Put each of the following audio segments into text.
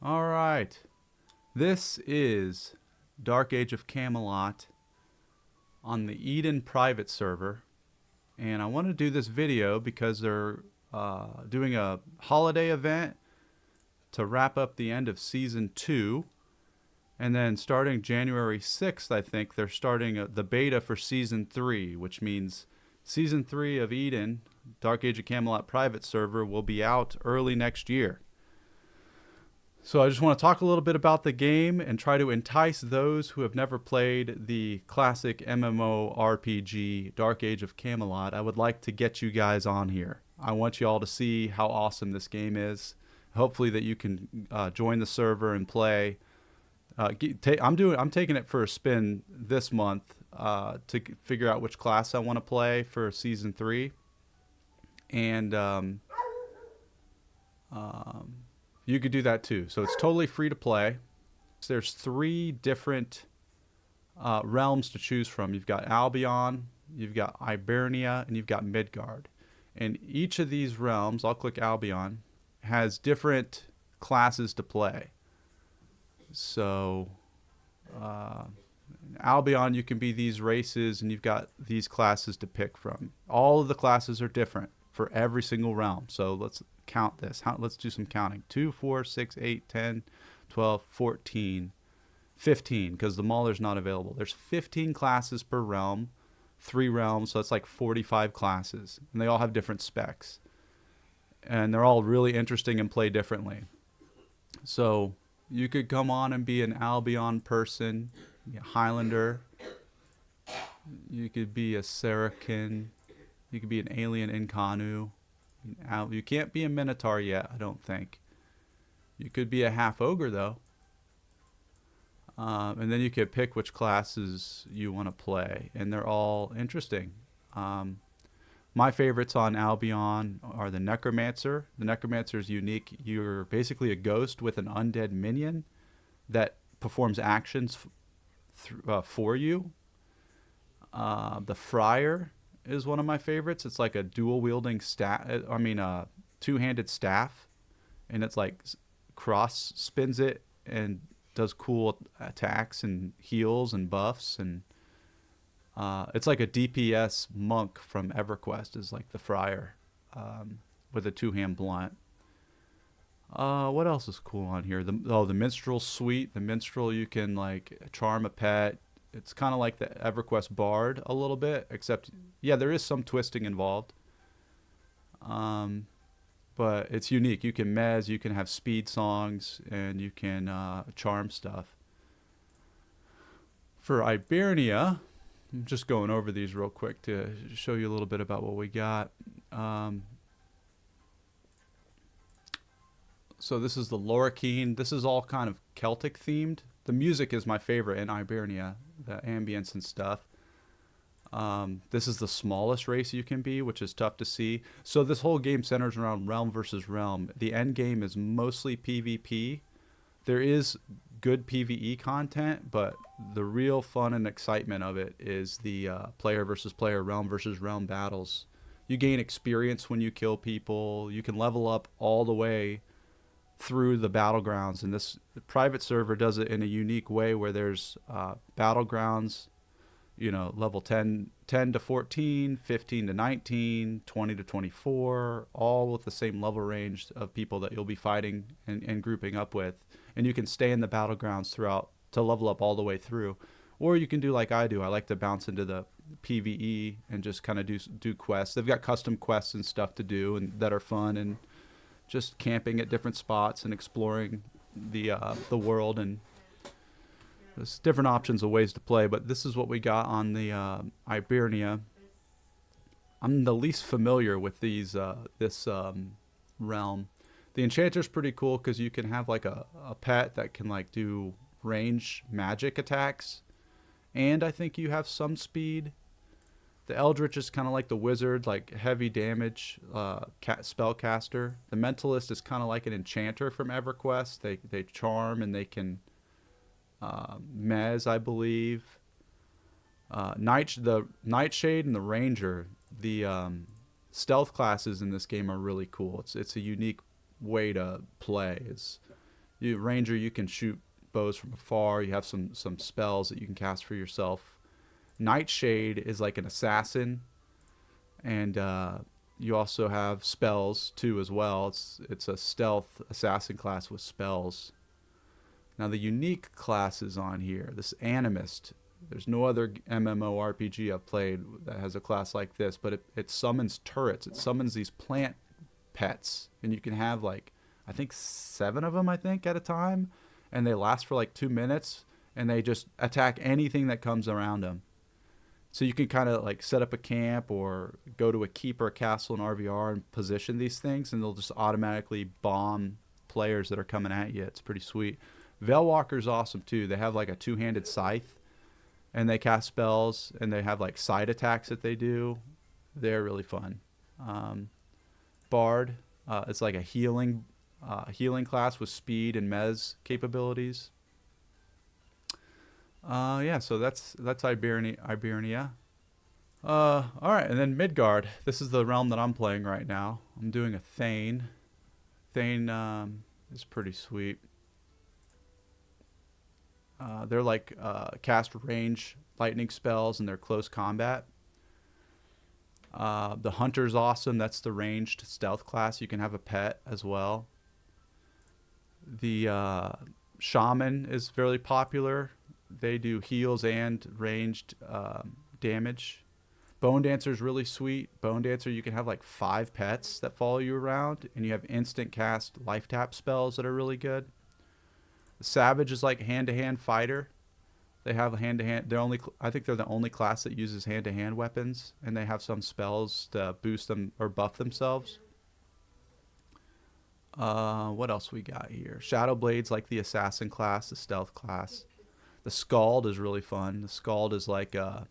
All right. This is Dark Age of Camelot on the Eden private server. And I want to do this video because they're doing a holiday event to wrap up the end of Season 2. And then starting January 6th, I think, they're starting the beta for Season 3, which means Season 3 of Eden, Dark Age of Camelot private server, will be out early next year. So I just want to talk a little bit about the game and try to entice those who have never played the classic MMORPG Dark Age of Camelot. I would like to get you guys on here. I want you all to see how awesome this game is. Hopefully that you can join the server and play. I'm taking it for a spin this month to figure out which class I want to play for Season 3. And you could do that too. So it's totally free to play. So there's 3 different realms to choose from. You've got Albion, you've got Hibernia, and you've got Midgard. And each of these realms, I'll click Albion, has different classes to play. So Albion, you can be these races, and you've got these classes to pick from. All of the classes are different for every single realm. So let's count this. Let's do some counting. 2, 4, 6, 8, 10, 12, 14, 15, because the Mauler's not available. There's 15 classes per realm, 3 realms, so it's like 45 classes, and they all have different specs. And they're all really interesting and play differently. So you could come on and be an Albion person, be a Highlander. You could be a Saracen. You could be an alien Incanu. You can't be a Minotaur yet, I don't think. You could be a half ogre though. And then you could pick which classes you want to play, and they're all interesting. My favorites on Albion are the Necromancer. The Necromancer is unique. You're basically a ghost with an undead minion that performs actions for you. The Friar is one of my favorites. It's like a dual wielding two-handed staff, and it's like cross spins it and does cool attacks and heals and buffs, and it's like a DPS monk from EverQuest is like the Friar, with a 2-hand blunt. What else is cool on here? The Minstrel Suite. The Minstrel, you can like charm a pet. It's kind of like the EverQuest Bard a little bit, except, yeah, there is some twisting involved. But it's unique. You can mez, you can have speed songs, and you can charm stuff. For Hibernia, I'm just going over these real quick to show you a little bit about what we got. So this is the Lorikeen. This is all kind of Celtic themed. The music is my favorite in Hibernia, the ambience and stuff. This is the smallest race you can be, which is tough to see. So this whole game centers around realm versus realm. The end game is mostly PvP. There is good PvE content, but the real fun and excitement of it is the player versus player, realm versus realm battles. You gain experience when you kill people. You can level up all the way through the battlegrounds, and this private server does it in a unique way where there's battlegrounds, level 10 to 14, 15 to 19, 20 to 24, all with the same level range of people that you'll be fighting and grouping up with. And you can stay in the battlegrounds throughout to level up all the way through. Or you can do like I do. I like to bounce into the PvE and just kind of do quests. They've got custom quests and stuff to do and that are fun, and just camping at different spots and exploring the world, and there's different options of ways to play. But this is what we got on the Hibernia. I'm the least familiar with this realm. The Enchanter's pretty cool because you can have like a pet that can like do range magic attacks, and I think you have some speed. The Eldritch is kind of like the Wizard, like heavy damage spellcaster. The Mentalist is kind of like an Enchanter from EverQuest. They charm and they can mez, I believe. The Nightshade and the Ranger, the stealth classes in this game are really cool. It's a unique way to play. Ranger, you can shoot bows from afar. You have some spells that you can cast for yourself. Nightshade is like an assassin, and you also have spells too as well. It's a stealth assassin class with spells. Now the unique classes on here, this Animist, there's no other MMORPG I've played that has a class like this, but it summons turrets. It summons these plant pets, and you can have like, I think 7 of them, I think, at a time, and they last for like 2 minutes, and they just attack anything that comes around them. So you can kind of like set up a camp or go to a keep or a castle in RVR and position these things, and they'll just automatically bomb players that are coming at you. It's pretty sweet. Veilwalker's awesome too. They have like a 2-handed scythe, and they cast spells, and they have like side attacks that they do. They're really fun. Bard, it's like a healing class with speed and mez capabilities. Yeah, so that's Hibernia. All right, and then Midgard. This is the realm that I'm playing right now. I'm doing a Thane. Thane is pretty sweet. They're like cast range lightning spells, and they're close combat. The Hunter's awesome. That's the ranged stealth class. You can have a pet as well. The Shaman is very popular. They do heals and ranged damage. Bone Dancer is really sweet. Bone Dancer, you can have like 5 pets that follow you around, and you have instant cast life tap spells that are really good. The Savage is like hand-to-hand fighter. They have a hand-to-hand. I think they're the only class that uses hand-to-hand weapons, and they have some spells to boost them or buff themselves. What else we got here? Shadowblade's like the assassin class, the stealth class. The Scald is really fun. The Scald is like a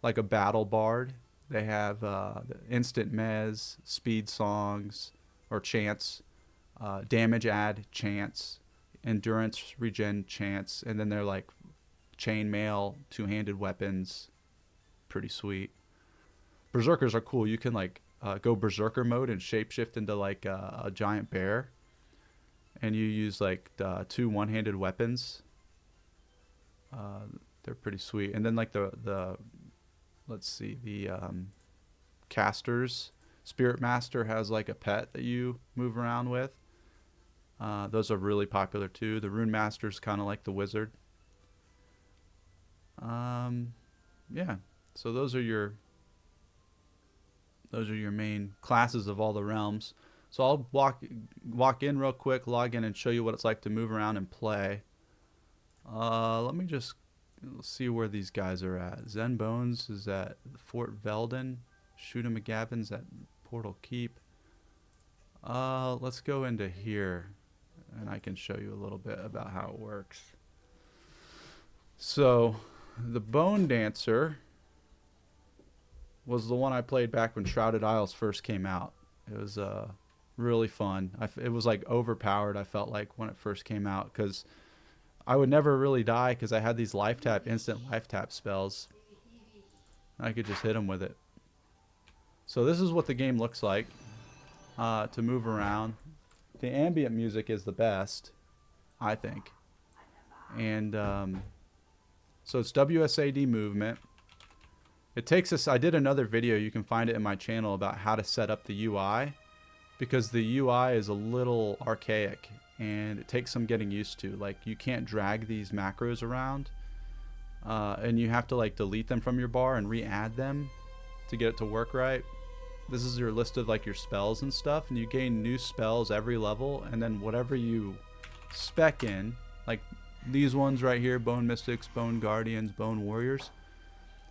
battle bard. They have the instant mez, speed songs or chants, damage add chants, endurance regen chants, and then they're like chainmail 2-handed weapons. Pretty sweet. Berserkers are cool. You can like go berserker mode and shapeshift into like a giant bear, and you use like 2 one-handed weapons. They're pretty sweet. And then like the let's see, the casters. Spirit Master has like a pet that you move around with. Those are really popular too. The Rune Master's kind of like the wizard. Yeah. So those are your main classes of all the realms. So I'll walk in real quick, log in, and show you what it's like to move around and play. Let me just see where these guys are at. Zen Bones is at Fort Velden. Shooter McGavin's at Portal Keep. Let's go into here, and I can show you a little bit about how it works. So the Bone Dancer was the one I played back when Shrouded Isles first came out. It was really fun. It was like overpowered, I felt like, when it first came out, because I would never really die because I had these instant life tap spells. I could just hit them with it. So this is what the game looks like to move around. The ambient music is the best, I think. And so it's WSAD movement. It takes us, I did another video, you can find it in my channel, about how to set up the UI, because the UI is a little archaic and it takes some getting used to. Like, you can't drag these macros around, and you have to like delete them from your bar and re-add them to get it to work right. This is your list of like your spells and stuff, and you gain new spells every level, and then whatever you spec in, like these ones right here, Bone Mystics, Bone Guardians, Bone Warriors,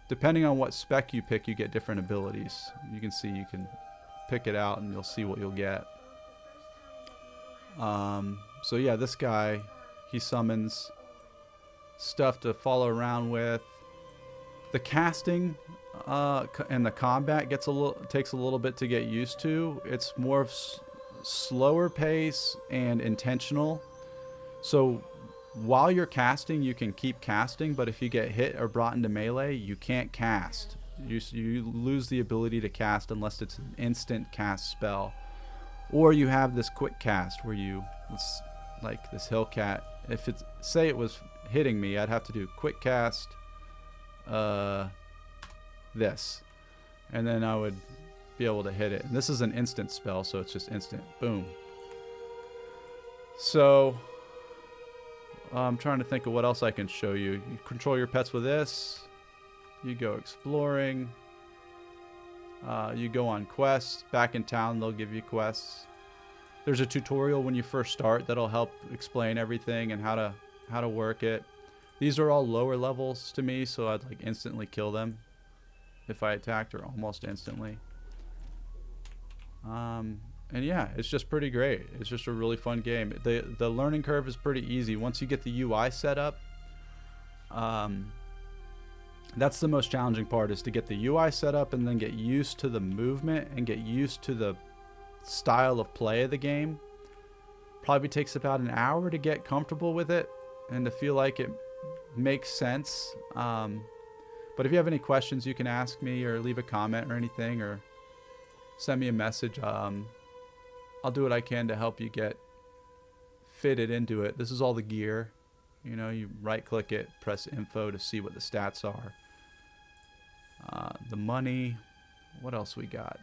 depending on what spec you pick, you get different abilities. You can see, you can pick it out and you'll see what you'll get. So yeah, this guy, he summons stuff to follow around with. The casting and the combat takes a little bit to get used to. It's more of slower pace and intentional. So while you're casting, you can keep casting, but if you get hit or brought into melee, you can't cast. You lose the ability to cast unless it's an instant cast spell. Or you have this quick cast where like this hill cat, if it's, say it was hitting me, I'd have to do quick cast this, and then I would be able to hit it. And this is an instant spell, so it's just instant. Boom. So I'm trying to think of what else I can show you. You control your pets with this. You go exploring. You go on quests. Back in town, they'll give you quests. There's a tutorial when you first start that'll help explain everything and how to work it. These are all lower levels to me, so I'd like instantly kill them if I attacked, or almost instantly. And yeah, it's just pretty great. It's just a really fun game. The learning curve is pretty easy once you get the UI set up. That's the most challenging part, is to get the UI set up and then get used to the movement and get used to the style of play of the game. Probably takes about an hour to get comfortable with it and to feel like it makes sense. But if you have any questions, you can ask me or leave a comment or anything, or send me a message. I'll do what I can to help you get fitted into it. This is all the gear. You know, you right click it, press info to see what the stats are. The money. What else we got?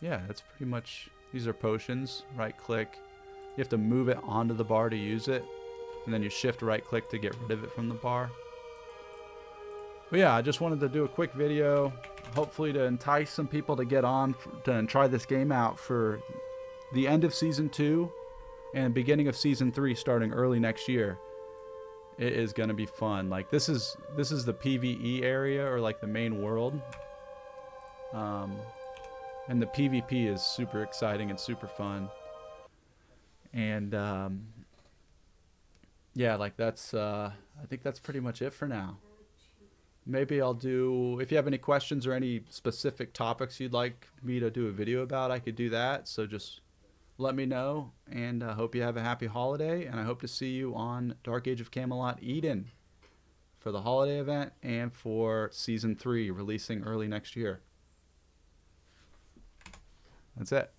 Yeah, that's pretty much, these are potions. Right click. You have to move it onto the bar to use it, and then you shift right click to get rid of it from the bar. But yeah, I just wanted to do a quick video, hopefully to entice some people to get on and try this game out for the end of Season 2 and beginning of Season 3 starting early next year. It is going to be fun. Like, this is the PvE area, or like the main world. And the PvP is super exciting and super fun. And yeah, like that's I think that's pretty much it for now. Maybe I'll do, if you have any questions or any specific topics you'd like me to do a video about, I could do that. So just let me know, and I hope you have a happy holiday, and I hope to see you on Dark Age of Camelot Eden for the holiday event and for Season 3 releasing early next year. That's it.